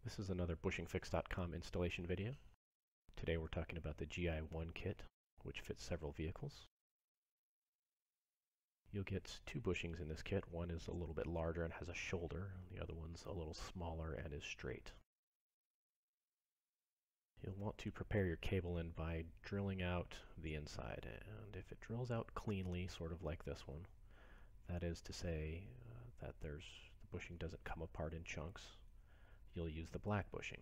This is another bushingfix.com installation video. Today we're talking about the GI1 kit, which fits several vehicles. You'll get two bushings in this kit. One is a little bit larger and has a shoulder, and the other one's a little smaller and is straight. You'll want to prepare your cable in by drilling out the inside, and if it drills out cleanly, sort of like this one, that is to say that the bushing doesn't come apart in chunks, you'll use the black bushing.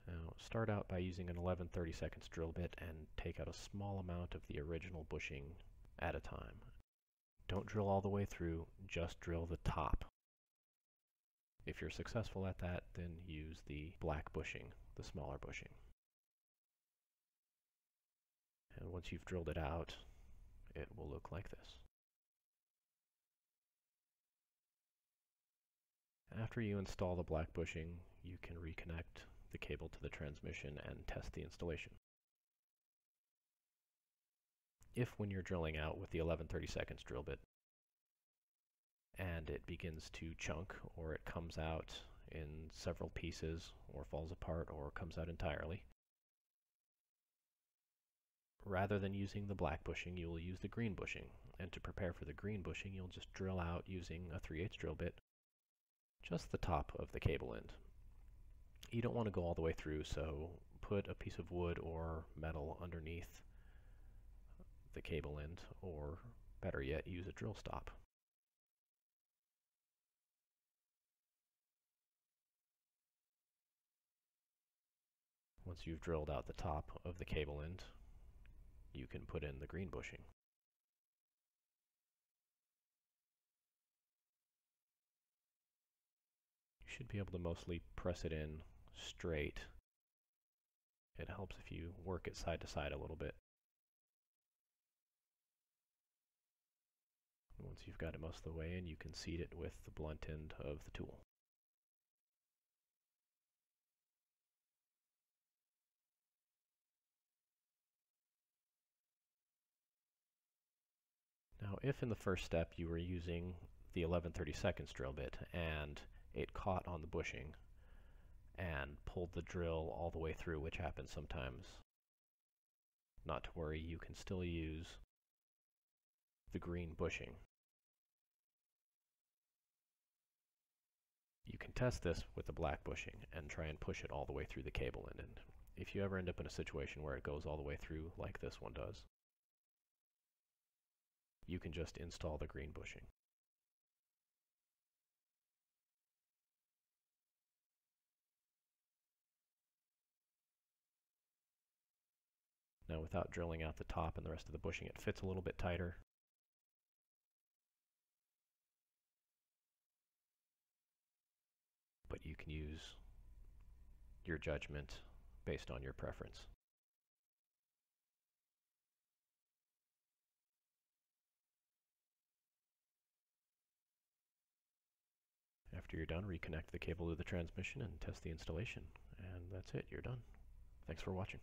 Now start out by using an 11/32 drill bit and take out a small amount of the original bushing at a time. Don't drill all the way through, just drill the top. If you're successful at that, then use the black bushing, the smaller bushing. And once you've drilled it out, it will look like this. After you install the black bushing, you can reconnect the cable to the transmission and test the installation. If when you're drilling out with the 11/32 drill bit and it begins to chunk, or it comes out in several pieces, or falls apart, or comes out entirely, rather than using the black bushing, you will use the green bushing. And to prepare for the green bushing, you'll just drill out using a 3/8 drill bit just the top of the cable end. You don't want to go all the way through, so put a piece of wood or metal underneath the cable end, or better yet, use a drill stop. Once you've drilled out the top of the cable end, you can put in the green bushing. You should be able to mostly press it in straight. It helps if you work it side to side a little bit. Once you've got it most of the way in, you can seat it with the blunt end of the tool. Now, if in the first step you were using the 11/32 drill bit and it caught on the bushing and pulled the drill all the way through, which happens sometimes, not to worry, you can still use the green bushing. You can test this with the black bushing and try and push it all the way through the cable end. And if you ever end up in a situation where it goes all the way through like this one does, you can just install the green bushing. Now, without drilling out the top and the rest of the bushing, it fits a little bit tighter. But you can use your judgment based on your preference. After you're done, reconnect the cable to the transmission and test the installation. And that's it, you're done. Thanks for watching.